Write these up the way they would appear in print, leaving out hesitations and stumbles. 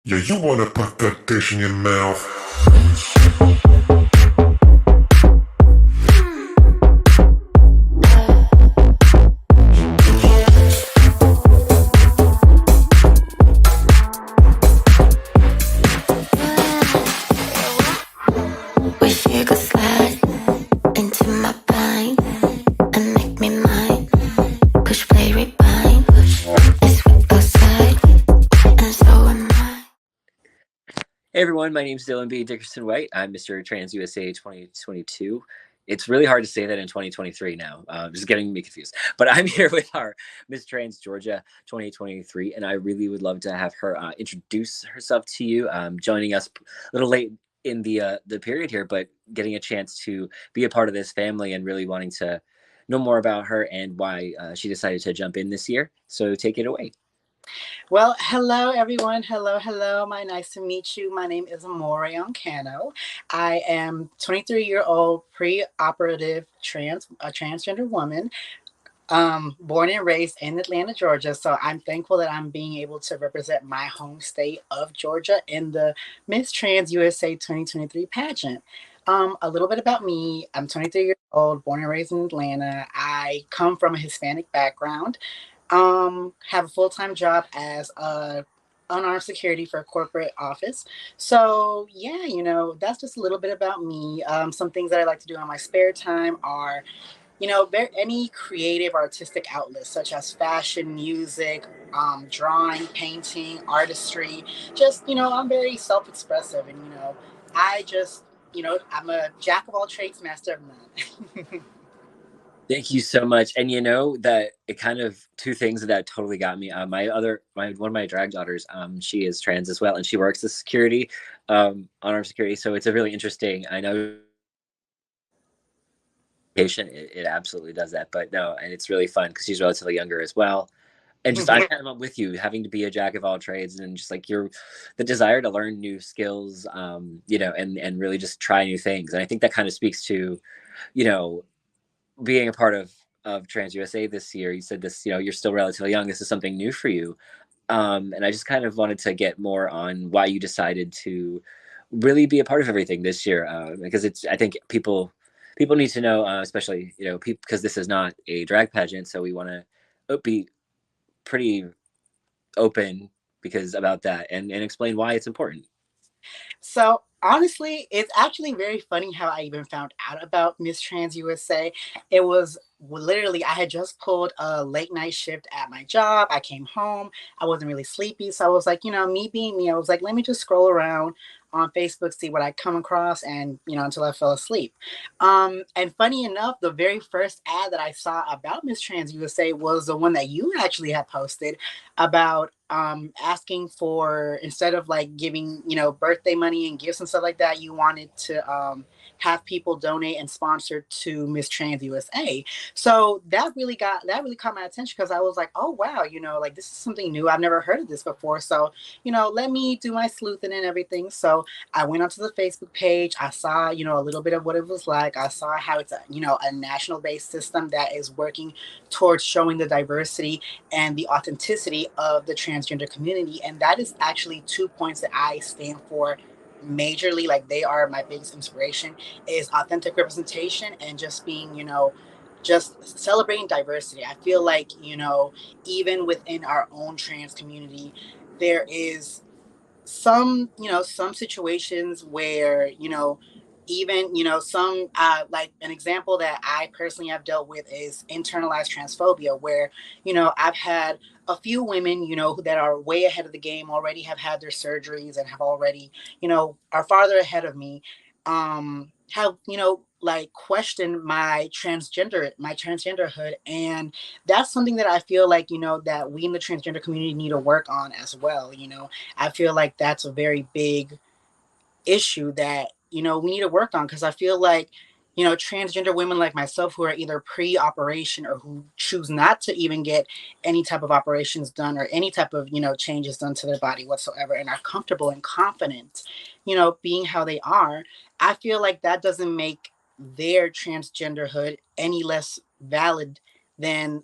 Yeah, you wanna put that dish in your mouth. Wish you could slide into my mind and make me mine. Push play rewind. Let's whip outside, and so am I. Hey everyone, my name is Dylan B. Dickerson White. I'm Mr. Trans USA 2022. It's really hard to say that in 2023 now. Just getting me confused. But I'm here with our Miss Trans Georgia 2023, and I really would love to have her introduce herself to you. Joining us a little late in the period here, but getting a chance to be a part of this family and really wanting to know more about her and why she decided to jump in this year. So take it away. Well, hello everyone. Hello, hello. Nice to meet you. My name is Amore Rayon-Cano. I am 23-year-old pre-operative a transgender woman, born and raised in Atlanta, Georgia. So I'm thankful that I'm being able to represent my home state of Georgia in the Miss Trans USA 2023 pageant. A little bit about me. I'm 23 years old, born and raised in Atlanta. I come from a Hispanic background. Have a full-time job as a unarmed security for a corporate office. So yeah, that's just a little bit about me. Some things that I like to do on my spare time are, any creative artistic outlets such as fashion, music, drawing, painting, artistry. Just, I'm very self-expressive, and I just, I'm a jack of all trades, master of none. Thank you so much. And you know that it kind of two things that totally got me. My one of my drag daughters, she is trans as well, and she works as security, unarmed security. So it's a really interesting. I know it absolutely does that, but no, and it's really fun because she's relatively younger as well. And just I'm kind of with you, having to be a jack of all trades, and just like the desire to learn new skills, and really just try new things. And I think that kind of speaks to, you know, being a part of Trans USA this year. You said this, you're still relatively young. This is something new for you, and I just kind of wanted to get more on why you decided to really be a part of everything this year, because it's I think people need to know, especially people, because this is not a drag pageant, so we want to be pretty open because about that and explain why it's important. So honestly, it's actually very funny how I even found out about Miss Trans USA. It was literally, I had just pulled a late night shift at my job. I came home. I wasn't really sleepy. So I was like, me being me, I was like, let me just scroll around on Facebook, see what I come across, and until I fell asleep. And funny enough, the very first ad that I saw about Miss Trans USA was the one that you actually had posted about asking for, instead of like giving birthday money and gifts and stuff like that, you wanted to have people donate and sponsor to Miss Trans USA. So that really caught my attention, because I was like, oh wow, like this is something new. I've never heard of this before. So let me do my sleuthing and everything. So I went onto the Facebook page. I saw a little bit of what it was like. I saw how it's a national based system that is working towards showing the diversity and the authenticity of the transgender community. And that is actually 2 points that I stand for majorly. Like, they are my biggest inspiration, is authentic representation and just being, just celebrating diversity. I feel like, even within our own trans community, there is some situations where even some like an example that I personally have dealt with is internalized transphobia, where I've had a few women that are way ahead of the game, already have had their surgeries and have already are farther ahead of me, have like questioned my transgenderhood. And that's something that I feel like that we in the transgender community need to work on as well. I feel like that's a very big issue that we need to work on, because I feel like transgender women like myself, who are either pre-operation or who choose not to even get any type of operations done or any type of changes done to their body whatsoever, and are comfortable and confident being how they are. I feel like that doesn't make their transgenderhood any less valid than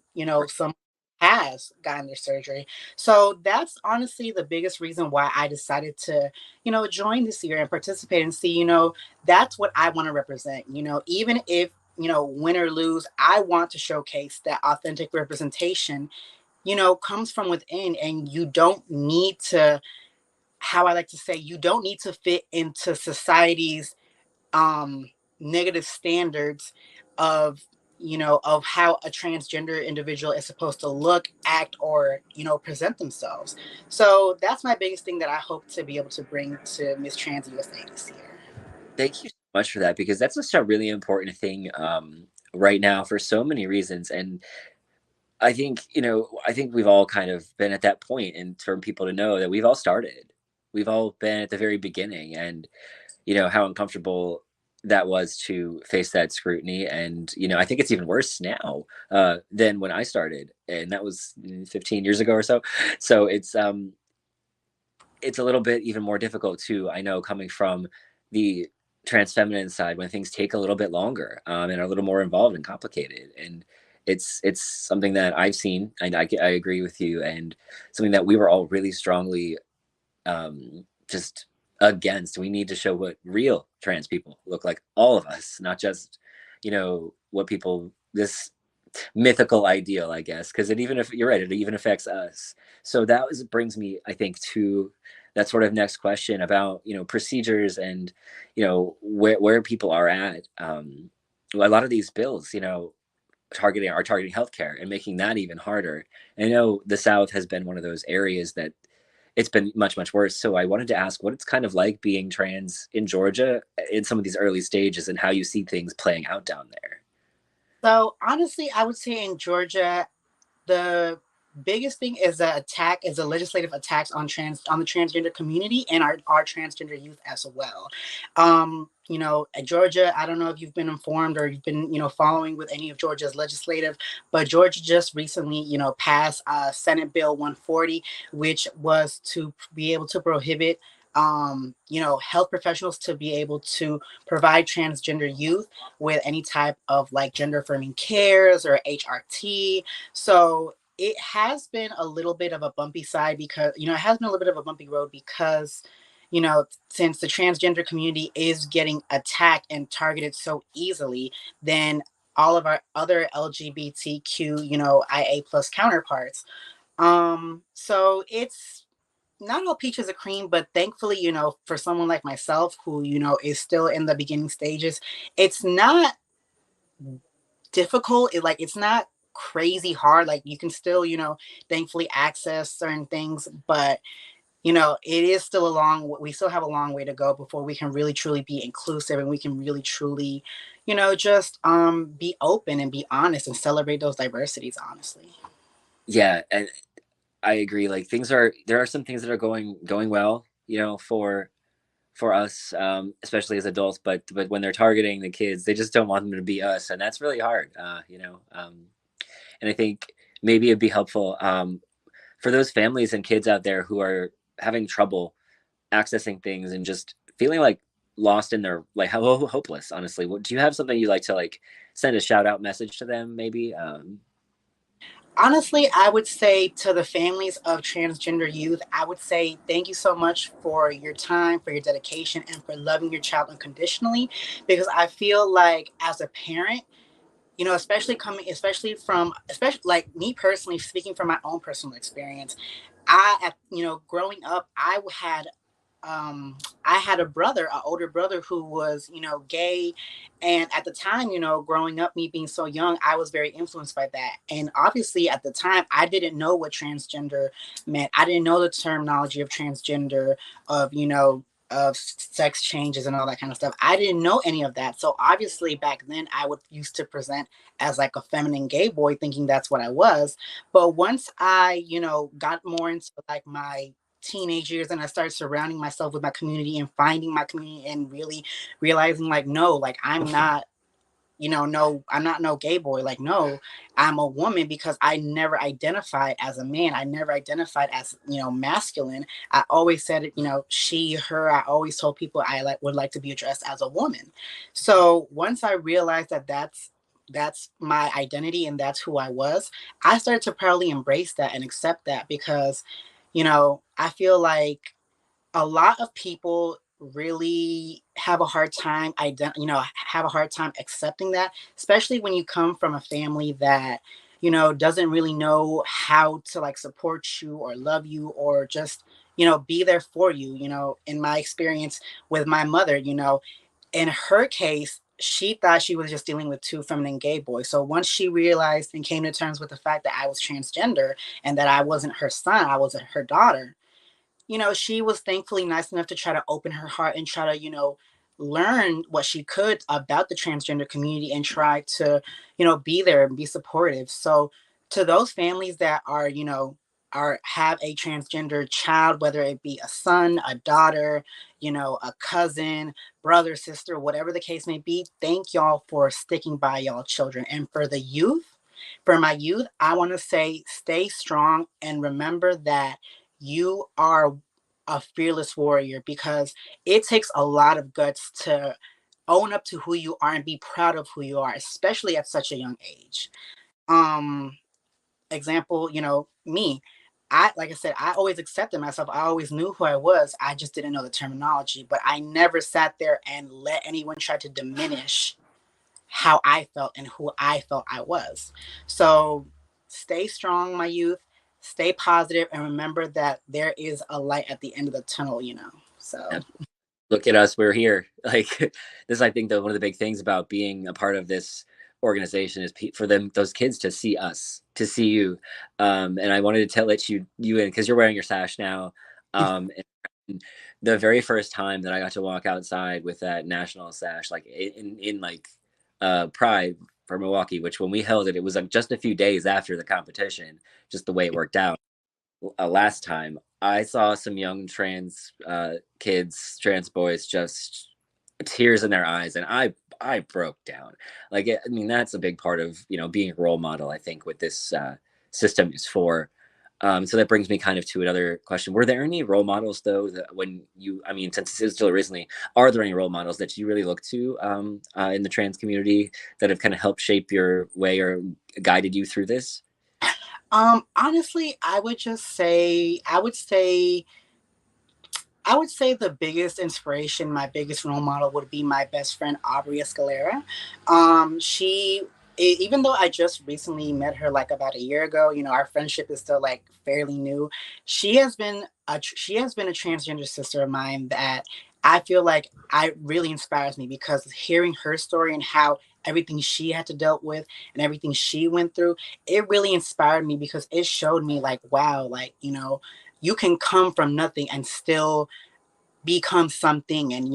some has gotten their surgery. So that's honestly the biggest reason why I decided to, join this year and participate and see, that's what I want to represent. Even if, win or lose, I want to showcase that authentic representation, comes from within, and you don't need to, how I like to say, you don't need to fit into society's um negative standards of, of how a transgender individual is supposed to look, act, or, present themselves. So that's my biggest thing that I hope to be able to bring to Miss Trans USA this year. Thank you so much for that because that's just a really important thing right now for so many reasons. And I think we've all kind of been at that point, and for people to know that we've all started. We've all been at the very beginning, and how uncomfortable that was to face that scrutiny. And I think it's even worse now than when I started, and that was 15 years ago or so. So it's a little bit even more difficult too. I know, coming from the trans feminine side, when things take a little bit longer and are a little more involved and complicated. And it's something that I've seen, and I agree with you, and something that we were all really strongly just against. We need to show what real trans people look like, all of us, not just what people, this mythical ideal, I guess, because it, even if you're right, it even affects us. So brings me, I think, to that sort of next question about procedures and where people are at. A lot of these bills, targeting healthcare and making that even harder. I know the South has been one of those areas that it's been much worse. So I wanted to ask what it's kind of like being trans in Georgia in some of these early stages, and how you see things playing out down there. So honestly, I would say in Georgia, the biggest thing is the legislative attacks on the transgender community and our transgender youth as well. At Georgia, I don't know if you've been informed or you've been, following with any of Georgia's legislative, but Georgia just recently, passed Senate Bill 140, which was to be able to prohibit health professionals to be able to provide transgender youth with any type of like gender affirming cares or HRT. So it has been a little bit of a bumpy side because, it has been a little bit of a bumpy road because, since the transgender community is getting attacked and targeted so easily, then all of our other LGBTQ, IA plus counterparts. So it's not all peaches are cream, but thankfully, for someone like myself who, is still in the beginning stages, it's not difficult. It's not crazy hard. Like you can still, thankfully access certain things, but it is still we still have a long way to go before we can really truly be inclusive and we can really truly, just be open and be honest and celebrate those diversities, honestly. Yeah, and I agree. Like, there are some things that are going well, for us, especially as adults. But when they're targeting the kids, they just don't want them to be us, and that's really hard. And I think maybe it'd be helpful for those families and kids out there who are having trouble accessing things and just feeling like lost in their, like, how hopeless. Honestly, do you have something you like to, like, send a shout out message to them? Maybe. Honestly, I would say to the families of transgender youth, I would say thank you so much for your time, for your dedication, and for loving your child unconditionally. Because I feel like as a parent, especially like me personally, speaking from my own personal experience, growing up, I had a brother, an older brother who was, gay. And at the time, growing up, me being so young, I was very influenced by that. And obviously, at the time, I didn't know what transgender meant. I didn't know the terminology of transgender, of, of sex changes and all that kind of stuff. I didn't know any of that. So obviously, back then, I would used to present as like a feminine gay boy, thinking that's what I was. But once I, got more into like my teenage years and I started surrounding myself with my community and finding my community and really realizing like no, like I'm not, no, I'm not no gay boy. Like no, I'm a woman because I never identified as a man. I never identified as, masculine. I always said it, she, her. I always told people I would like to be addressed as a woman. So once I realized that that's that's my identity and that's who I was, I started to proudly embrace that and accept that because, I feel like a lot of people really have a hard time have a hard time accepting that, especially when you come from a family that doesn't really know how to like support you or love you or just be there for you. In my experience with my mother, in her case, she thought she was just dealing with two feminine gay boys. So once she realized and came to terms with the fact that I was transgender and that I wasn't her son, I was her daughter, she was thankfully nice enough to try to open her heart and try to, learn what she could about the transgender community and try to, be there and be supportive. So to those families that are, have a transgender child, whether it be a son, a daughter, a cousin, brother, sister, whatever the case may be, thank y'all for sticking by y'all children. And for my youth, I want to say stay strong and remember that you are a fearless warrior because it takes a lot of guts to own up to who you are and be proud of who you are, especially at such a young age. Um, Example, me. Like I said, I always accepted myself. I always knew who I was. I just didn't know the terminology, but I never sat there and let anyone try to diminish how I felt and who I felt I was. So stay strong, my youth. Stay positive and remember that there is a light at the end of the tunnel. So Look at us, we're here. Like this, I think that one of the big things about being a part of this organization is for them, those kids to see us, to see you. And I wanted to let you in because you're wearing your sash now. And the very first time that I got to walk outside with that national sash, like in like Pride for Milwaukee, which when we held it, it was like just a few days after the competition, just the way it worked out last time, I saw some young trans kids, trans boys, just tears in their eyes, and I broke down. Like, I mean, that's a big part of being a role model. I think what this system is for. So that brings me kind of to another question. Were there any role models though that when you, I mean, since this is still recently, are there any role models that you really look to in the trans community that have kind of helped shape your way or guided you through this? honestly, I would say the biggest inspiration, my biggest role model would be my best friend Aubrey Escalera. Even though I just recently met her like about a year ago, our friendship is still like fairly new. She has been a transgender sister of mine that I feel like I really inspires me because hearing her story and how everything she had to dealt with and everything she went through, it really inspired me because it showed me like, wow, like, you can come from nothing and still become something and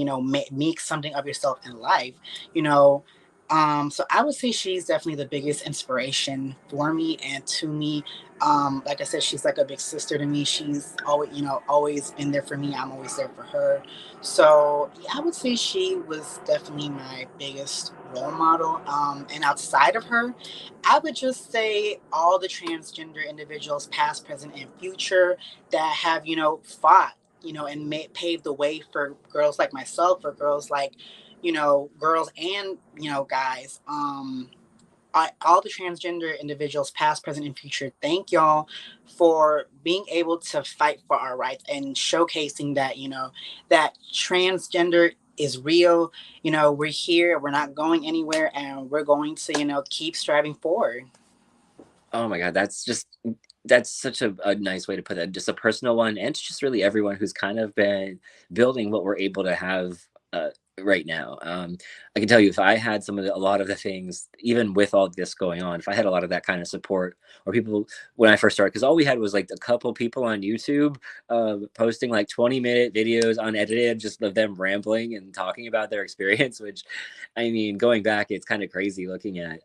make something of yourself in life you know so I would say she's definitely the biggest inspiration for me and to me. Like I said, she's like a big sister to me. She's always been there for me. I'm always there for her. So yeah, I would say she was definitely my biggest role model. And outside of her, I would just say all the transgender individuals past, present, and future that have fought and paved the way for girls like myself, for girls like, girls and, guys. All the transgender individuals, past, present, and future, thank y'all for being able to fight for our rights and showcasing that, that transgender is real. We're here, we're not going anywhere, and we're going to, keep striving forward. Oh my God, that's such a nice way to put that. Just a personal one, and to just really everyone who's kind of been building what we're able to have uh, right now. I can tell you, if I had a lot of the things, even with all this going on, if I had a lot of that kind of support, or people when I first started, because all we had was like a couple people on YouTube posting like 20-minute videos unedited, just of them rambling and talking about their experience. Which, I mean, going back, it's kind of crazy looking at.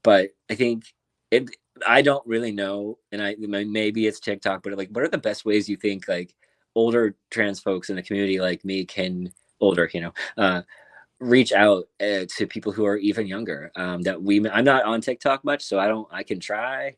But I think it. I don't really know, and maybe it's TikTok, but like, what are the best ways you think like older trans folks in the community like me can older, reach out to people who are even younger? I'm not on TikTok much, so I don't. I can try.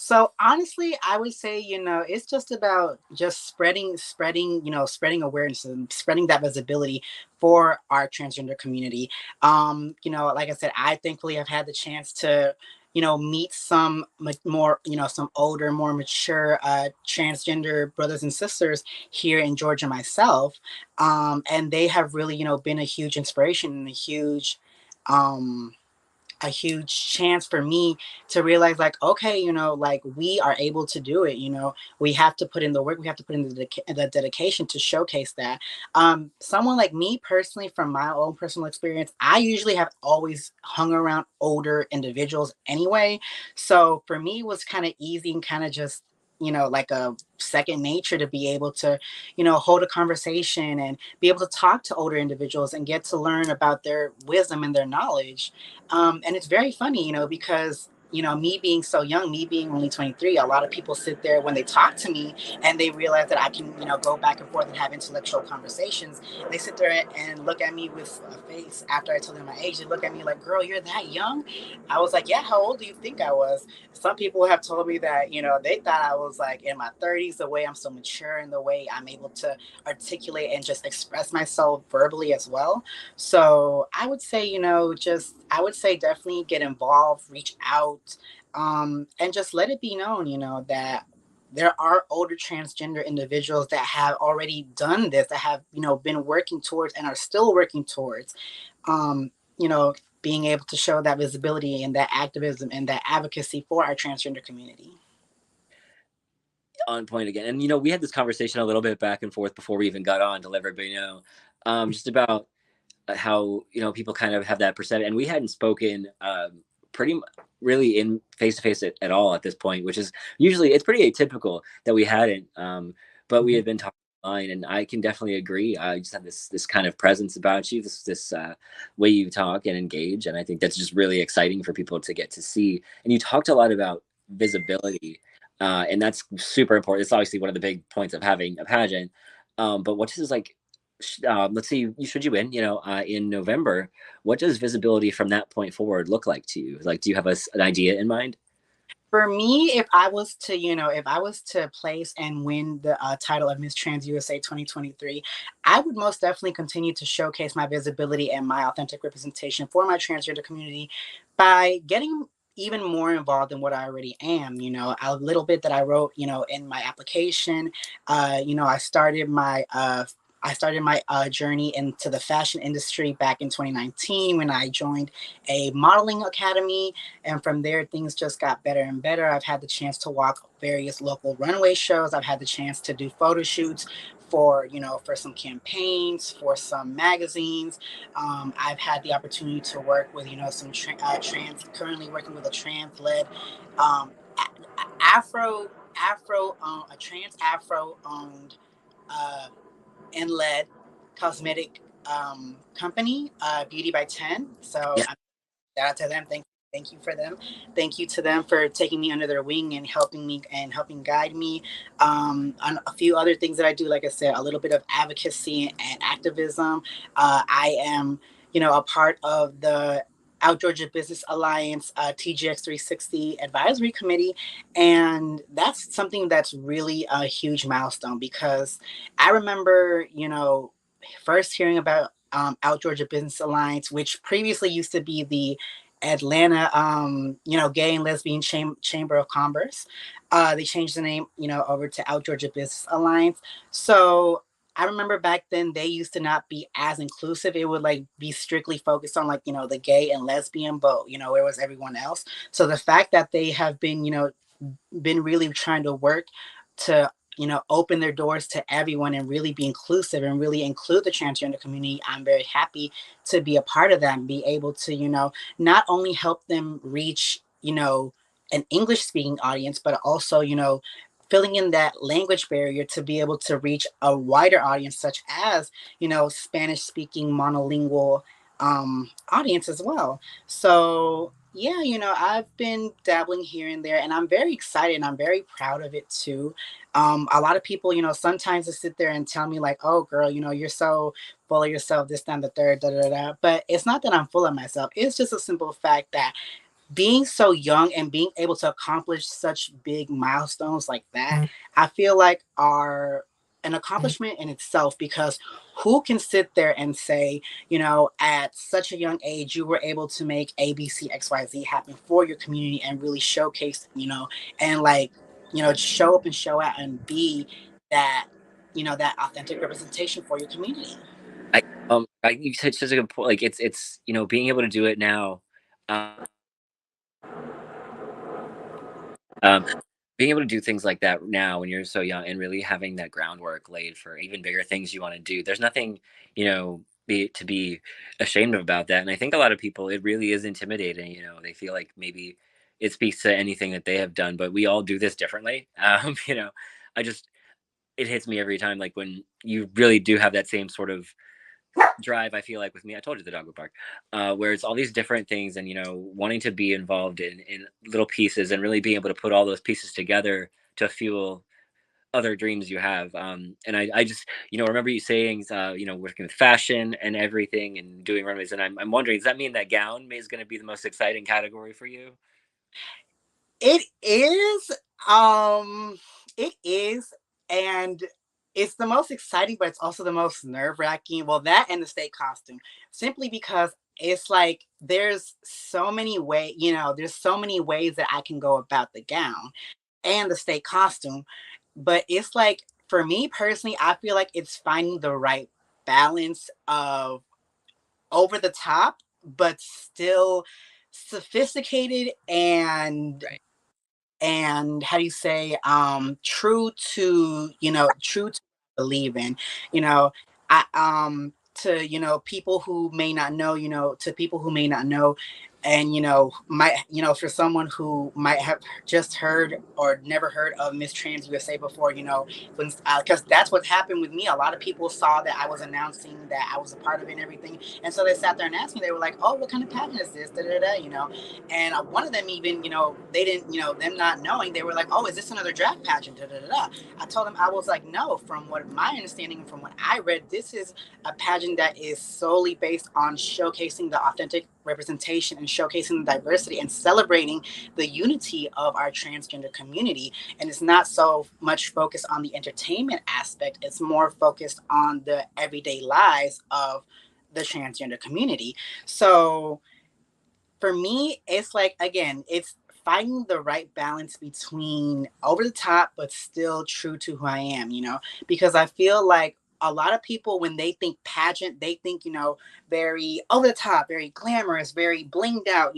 So honestly, I would say, it's just about just spreading, spreading awareness and spreading that visibility for our transgender community. Like I said, I thankfully have had the chance to, meet some more, some older, more mature transgender brothers and sisters here in Georgia myself. And they have really, been a huge inspiration and um, a huge chance for me to realize like, okay, like we are able to do it. We have to put in the work, we have to put in the dedication to showcase that. Someone like me personally, from my own personal experience, I usually have always hung around older individuals anyway, so for me it was kind of easy and kind of just like a second nature to be able to hold a conversation and be able to talk to older individuals and get to learn about their wisdom and their knowledge. And it's very funny, because me being so young, me being only 23, a lot of people sit there when they talk to me and they realize that I can, go back and forth and have intellectual conversations. They sit there and look at me with a face after I tell them my age. They look at me like, "Girl, you're that young?" I was like, "Yeah, how old do you think I was?" Some people have told me that, they thought I was like in my 30s, the way I'm so mature and the way I'm able to articulate and just express myself verbally as well. So I would say, I would say definitely get involved, reach out, and just let it be known, that there are older transgender individuals that have already done this, that have, been working towards and are still working towards, um, you know, being able to show that visibility and that activism and that advocacy for our transgender community. On point again. And we had this conversation a little bit back and forth before we even got on to let everybody know, just about how people kind of have that perception, and we hadn't spoken pretty really in face to face at all at this point, which is usually it's pretty atypical that we hadn't. But we Mhm. had been talking online, and I can definitely agree. I just have this kind of presence about you, this way you talk and engage, and I think that's just really exciting for people to get to see. And you talked a lot about visibility, and that's super important. It's obviously one of the big points of having a pageant. But what is like let's see, you should you win, in November, what does visibility from that point forward look like to you? Like, do you have an idea in mind? For me, if I was to, if I was to place and win the title of Miss Trans USA 2023, I would most definitely continue to showcase my visibility and my authentic representation for my transgender community by getting even more involved than what I already am. A little bit that I wrote, in my application. I started my journey into the fashion industry back in 2019 when I joined a modeling academy, and from there, things just got better and better. I've had the chance to walk various local runway shows. I've had the chance to do photo shoots for, for some campaigns, for some magazines. I've had the opportunity to work with, some trans, currently working with a trans-led um, a trans Afro owned uh, and led cosmetic company, Beauty by 10. So Yeah. shout out to them. Thank you for them. Thank you to them for taking me under their wing and helping guide me on a few other things that I do. Like I said, a little bit of advocacy and activism. I am, a part of the Out Georgia Business Alliance TGX 360 Advisory Committee, and that's something that's really a huge milestone because I remember, first hearing about Out Georgia Business Alliance, which previously used to be the Atlanta, Gay and Lesbian Chamber of Commerce. They changed the name, over to Out Georgia Business Alliance. So I remember back then they used to not be as inclusive. It would like be strictly focused on like, the gay and lesbian, but where was everyone else? So the fact that they have been, been really trying to work to open their doors to everyone and really be inclusive and really include the transgender community, I'm very happy to be a part of that and be able to not only help them reach an English speaking audience, but also filling in that language barrier to be able to reach a wider audience such as Spanish speaking monolingual audience as well. So yeah, I've been dabbling here and there, and I'm very excited and I'm very proud of it too. A lot of people, sometimes they sit there and tell me like, "Oh, girl, you're so full of yourself, this, that, and the third, da da da." But it's not that I'm full of myself. It's just a simple fact that being so young and being able to accomplish such big milestones like that, I feel like are an accomplishment in itself, because who can sit there and say, at such a young age, you were able to make ABCXYZ happen for your community and really showcase, and like, show up and show out and be that, that authentic representation for your community. You said such a good point. Like it's being able to do it now. Um, um, being able to do things like that now when you're so young and really having that groundwork laid for even bigger things you want to do. There's nothing, to be ashamed of about that. And I think a lot of people, it really is intimidating. They feel like maybe it speaks to anything that they have done, but we all do this differently. I just, it hits me every time, like when you really do have that same sort of drive. I feel like with me, I told you the dog would bark, where it's all these different things, and wanting to be involved in little pieces and really being able to put all those pieces together to fuel other dreams you have. And I just remember you saying working with fashion and everything and doing runways, and I'm wondering, does that mean that gown is going to be the most exciting category for you? It is. It is, and it's the most exciting, but it's also the most nerve-wracking. Well, that and the state costume, simply because it's like there's so many ways that I can go about the gown and the state costume. But it's like, for me personally, I feel like it's finding the right balance of over the top, but still sophisticated Right. and how do you say, true to believe in, you know I to people who may not know, to people who may not know, and might, for someone who might have just heard or never heard of Miss Trans USA before, when because that's what happened with me. A lot of people saw that I was announcing that I was a part of it and everything, and so they sat there and asked me. They were like, "Oh, what kind of pageant is this?" Da, da, da, and one of them even, they didn't, them not knowing, they were like, "Oh, is this another drag pageant?" Da, da, da, da. I told them, I was like, "No, from what my understanding, from what I read, this is a pageant that is solely based on showcasing the authentic representation and showcasing the diversity and celebrating the unity of our transgender community. And it's not so much focused on the entertainment aspect, it's more focused on the everyday lives of the transgender community." So for me, it's like, again, it's finding the right balance between over the top but still true to who I am, because I feel like a lot of people, when they think pageant, they think, very over the top, very glamorous, very blinged out,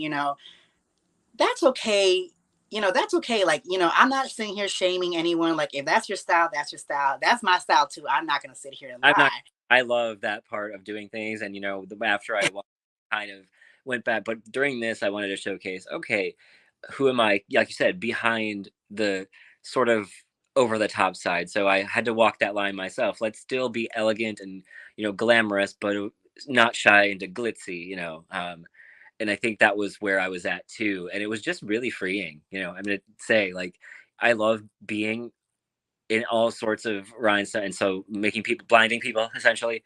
that's okay. That's okay. Like, I'm not sitting here shaming anyone. Like, if that's your style, that's your style. That's my style too. I'm not going to sit here and I'm not. lie. I love that part of doing things, and after kind of went back, but during this, I wanted to showcase. Okay, who am I? Like you said, behind the sort of over the top side. So I had to walk that line myself. Let's still be elegant and glamorous, but not shy into glitzy. And I think that was where I was at too, and it was just really freeing. I'm gonna say, like, I love being in all sorts of rhymes, and so making people blinding people essentially,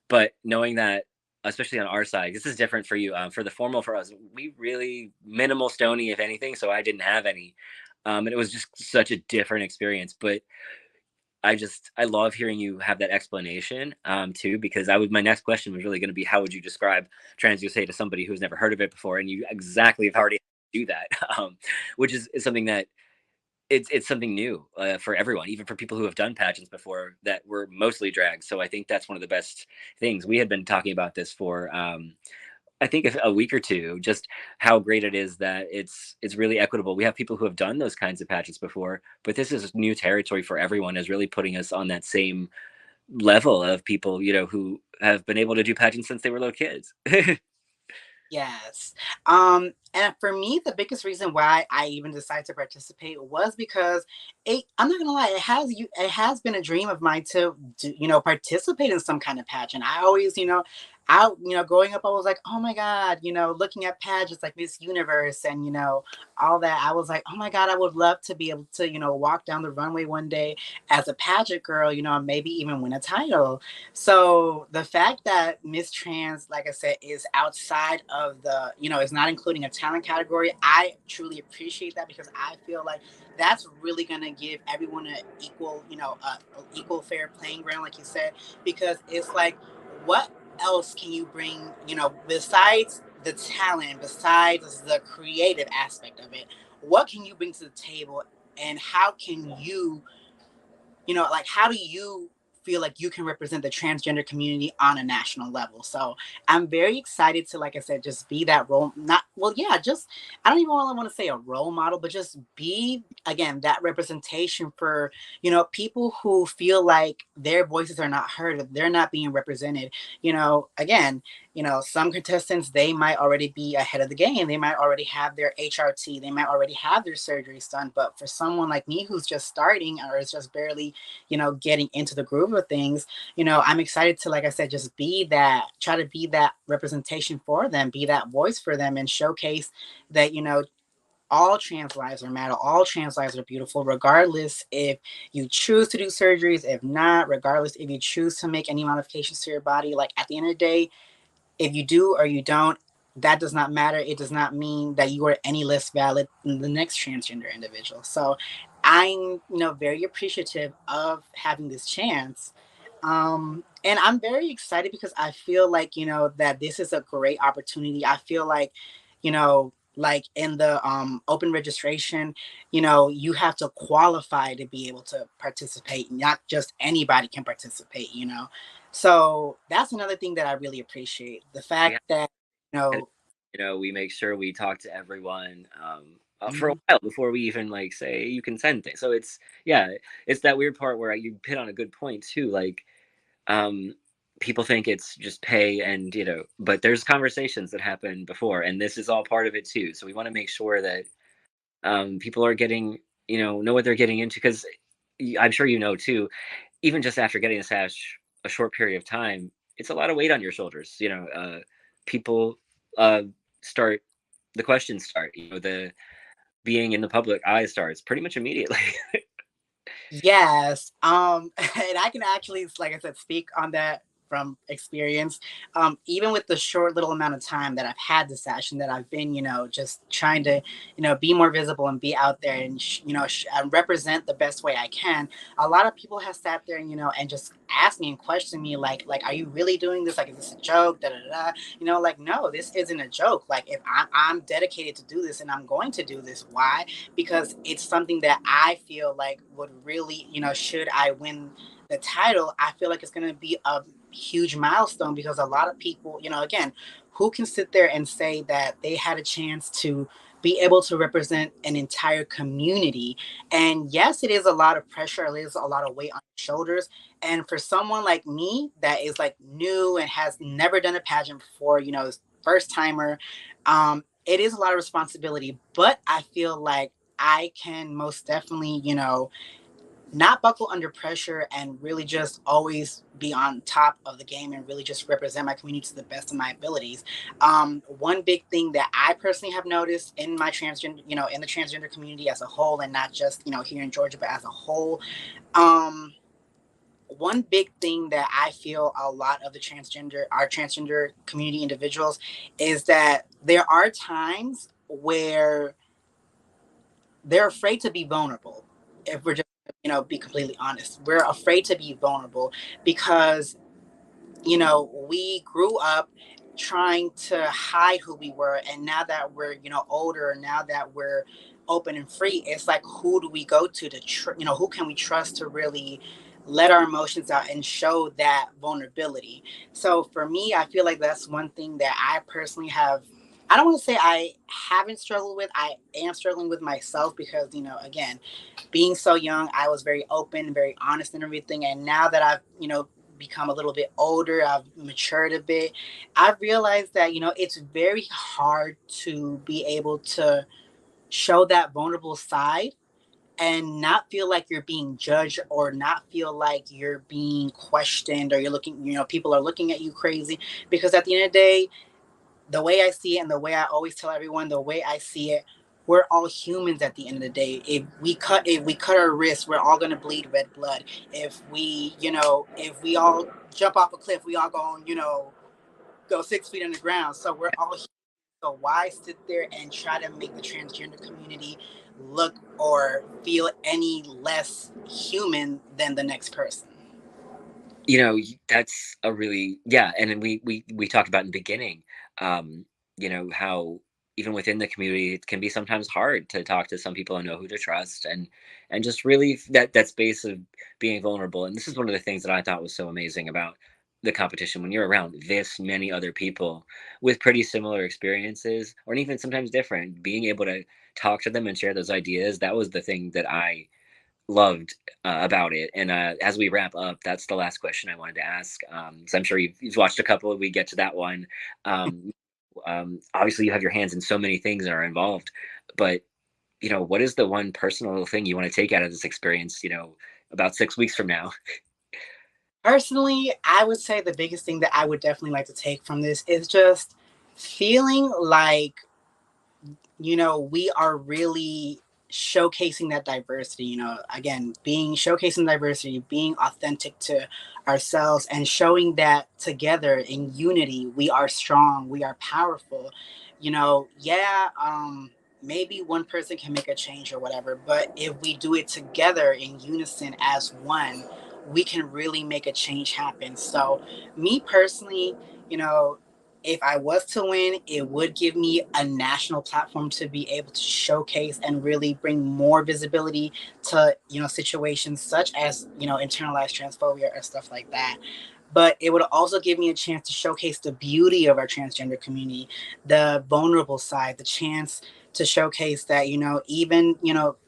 but knowing that, especially on our side, this is different for you. For the formal, for us, we really minimal stony, if anything, so I didn't have any, and it was just such a different experience. But I love hearing you have that explanation, too, because I was my next question was really going to be, how would you describe Trans USA to somebody who's never heard of it before, and you exactly have already do that, which is something that it's something new, for everyone, even for people who have done pageants before that were mostly drag. So I think that's one of the best things. We had been talking about this for, I think, a week or two, just how great it is that it's really equitable. We have people who have done those kinds of pageants before, but this is new territory for everyone, is really putting us on that same level of people, who have been able to do pageants since they were little kids. Yes. And for me, the biggest reason why I even decided to participate was because I'm not gonna lie, it has been a dream of mine to participate in some kind of pageant. I always, growing up, I was like, oh my God, looking at pageants like Miss Universe and, all that. I was like, oh my God, I would love to be able to, walk down the runway one day as a pageant girl, and maybe even win a title. So the fact that Miss Trans, like I said, is outside of is not including a talent category, I truly appreciate that because I feel like that's really going to give everyone an equal, equal fair playing ground, like you said, because it's like, what else can you bring, besides the talent, besides the creative aspect of it? What can you bring to the table, and how can you, like, how do you feel like you can represent the transgender community on a national level? So I'm very excited to, like I said, just be that role, not, well, yeah, just, I don't even really want to say a role model, but just be, again, that representation for, people who feel like their voices are not heard, they're not being represented. Again, some contestants, they might already be ahead of the game. They might already have their HRT. They might already have their surgeries done. But for someone like me who's just starting or is just barely, getting into the groove of things, I'm excited to, like I said, just try to be that representation for them, be that voice for them, and showcase that, all trans lives are matter. All trans lives are beautiful, regardless if you choose to do surgeries, if not, regardless if you choose to make any modifications to your body. Like, at the end of the day, if you do or you don't, that does not matter. It does not mean that you are any less valid than the next transgender individual. So I'm, very appreciative of having this chance. And I'm very excited because I feel like, that this is a great opportunity. I feel like in the open registration, you have to qualify to be able to participate. Not just anybody can participate. So that's another thing that I really appreciate. The fact Yeah. that, you And, know, we make sure we talk to everyone for a mhm, while before we even like say you can send things. So it's, yeah, it's that weird part where you hit on a good point too. Like, um, people think it's just pay and, but there's conversations that happen before, and this is all part of it too. So we want to make sure that people are getting, know what they're getting into, because I'm sure too, even just after getting a sash a short period of time, it's a lot of weight on your shoulders. People uh, start, the questions start, the being in the public eye starts pretty much immediately. yes. And I can actually, like I said, speak on that from experience. Even with the short little amount of time that I've had the session, that I've been, just trying to, be more visible and be out there and, represent the best way I can. A lot of people have sat there and, and just asked me and questioned me, like, are you really doing this? Like, is this a joke? Da da da. Like, no, this isn't a joke. Like, if I'm dedicated to do this and I'm going to do this, why? Because it's something that I feel like would really, should I win the title, I feel like it's going to be a huge milestone because a lot of people, again, who can sit there and say that they had a chance to be able to represent an entire community? And yes, it is a lot of pressure, it is a lot of weight on your shoulders. And for someone like me that is like new and has never done a pageant before, first timer, it is a lot of responsibility, but I feel like I can most definitely, not buckle under pressure and really just always be on top of the game and really just represent my community to the best of my abilities. One big thing that I personally have noticed in my transgender, in the transgender community as a whole, and not just, here in Georgia, but as a whole, um, one big thing that I feel a lot of our transgender community individuals, is that there are times where they're afraid to be vulnerable. If we're just, be completely honest, we're afraid to be vulnerable because, we grew up trying to hide who we were. And now that we're, older, now that we're open and free, it's like, who do we go to who can we trust to really let our emotions out and show that vulnerability? So for me, I feel like that's one thing that I personally have. I don't want to say I haven't struggled with. I am struggling with myself because, again, being so young, I was very open, very honest and everything. And now that I've, become a little bit older, I've matured a bit, I've realized that, it's very hard to be able to show that vulnerable side and not feel like you're being judged or not feel like you're being questioned or you're looking, people are looking at you crazy. Because at the end of the day, the way I see it and the way I always tell everyone, the way I see it, we're all humans at the end of the day. If we cut our wrists, we're all gonna bleed red blood. If we all jump off a cliff, we all go 6 feet underground. So we're all human. So why sit there and try to make the transgender community look or feel any less human than the next person? That's a really, yeah, and then we talked about in the beginning, um, how even within the community it can be sometimes hard to talk to some people and know who to trust, and just really that space of being vulnerable. And this is one of the things that I thought was so amazing about the competition: when you're around this many other people with pretty similar experiences, or even sometimes different, being able to talk to them and share those ideas, that was the thing that I loved about it. And as we wrap up, that's the last question I wanted to ask. So I'm sure you've watched a couple. We get to that one. Um, Obviously, you have your hands in so many things that are involved, but what is the one personal thing you want to take out of this experience? About 6 weeks from now. Personally, I would say the biggest thing that I would definitely like to take from this is just feeling like, we are really showcasing that diversity, again, being showcasing diversity, being authentic to ourselves and showing that together in unity, we are strong, we are powerful. Yeah, maybe one person can make a change or whatever, but if we do it together in unison as one, we can really make a change happen. So, me personally, you know, if I was to win, it would give me a national platform to be able to showcase and really bring more visibility to, situations such as, internalized transphobia or stuff like that. But it would also give me a chance to showcase the beauty of our transgender community, the vulnerable side, the chance to showcase that, even,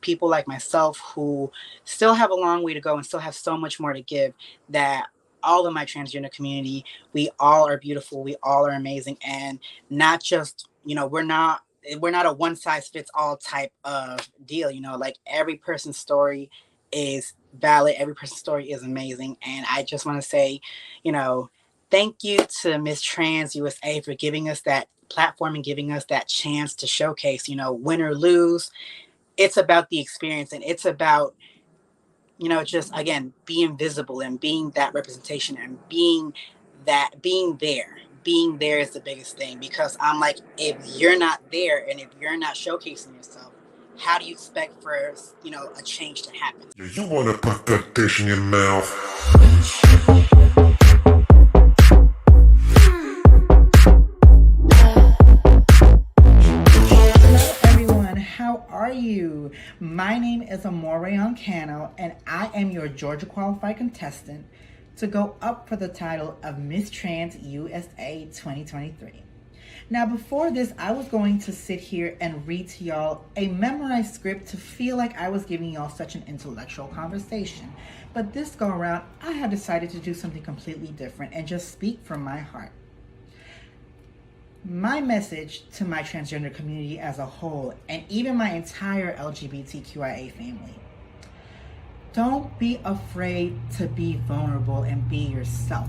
people like myself who still have a long way to go and still have so much more to give, that all of my transgender community, we all are beautiful, we all are amazing, and not just, we're not a one size fits all type of deal. Like every person's story is valid, every person's story is amazing, and I just want to say, you know thank you to Miss Trans USA for giving us that platform and giving us that chance to showcase, win or lose, it's about the experience, and it's about, just again being visible and being that representation and being there is the biggest thing. Because I'm like, if you're not there and if you're not showcasing yourself, how do you expect for a change to happen? Yeah, you wanna put that dish in your mouth. Hello, everyone. How are you? My name is Amore Rayon-Cano, and I am your Georgia qualified contestant to go up for the title of Miss Trans USA 2023. Now, before this, I was going to sit here and read to y'all a memorized script to feel like I was giving y'all such an intellectual conversation. But this go around, I have decided to do something completely different and just speak from my heart. My message to my transgender community as a whole, and even my entire LGBTQIA family: don't be afraid to be vulnerable and be yourself.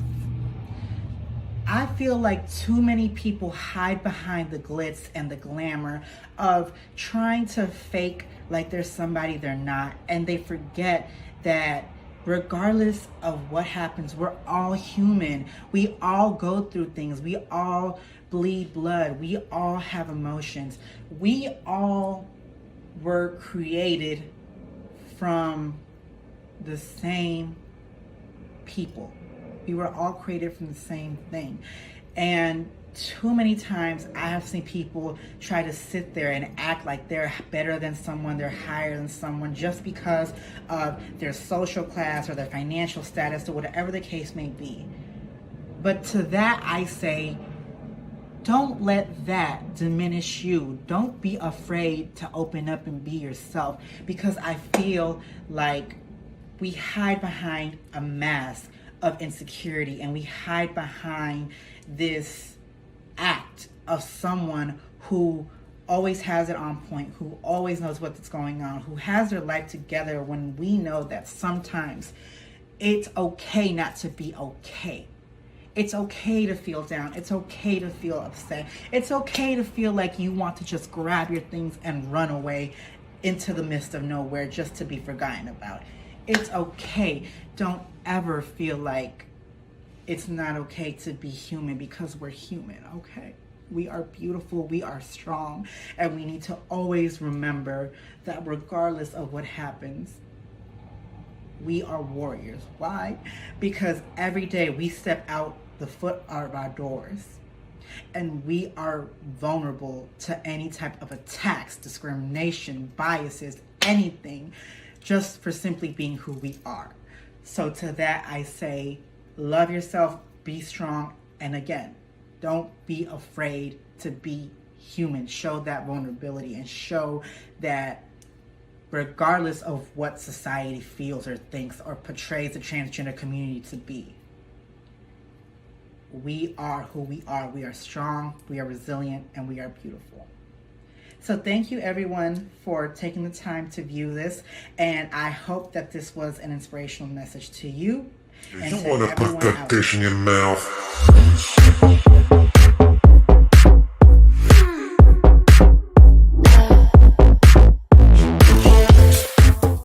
I feel like too many people hide behind the glitz and the glamour of trying to fake like they're somebody they're not, and they forget that regardless of what happens, we're all human. We all go through things. We all bleed blood. We all have emotions. We all were created from the same people. We were all created from the same thing. And too many times I have seen people try to sit there and act like they're better than someone, they're higher than someone, just because of their social class or their financial status or whatever the case may be. But to that I say, don't let that diminish you. Don't be afraid to open up and be yourself, because I feel like we hide behind a mask of insecurity, and we hide behind this act of someone who always has it on point, who always knows what's going on, who has their life together, when we know that sometimes it's okay not to be okay. It's okay to feel down. It's okay to feel upset. It's okay to feel like you want to just grab your things and run away into the midst of nowhere just to be forgotten about. It's okay. Don't ever feel like it's not okay to be human, because we're human, okay? We are beautiful, we are strong, and we need to always remember that regardless of what happens, we are warriors. Why? Because every day we step out the foot of our doors and we are vulnerable to any type of attacks, discrimination, biases, anything, just for simply being who we are. So to that I say, love yourself, be strong, and again, don't be afraid to be human. Show that vulnerability and show that regardless of what society feels or thinks or portrays the transgender community to be, we are who we are. We are strong, we are resilient, and we are beautiful. So thank you everyone for taking the time to view this, and I hope that this was an inspirational message to you. You want to put that dish in your mouth.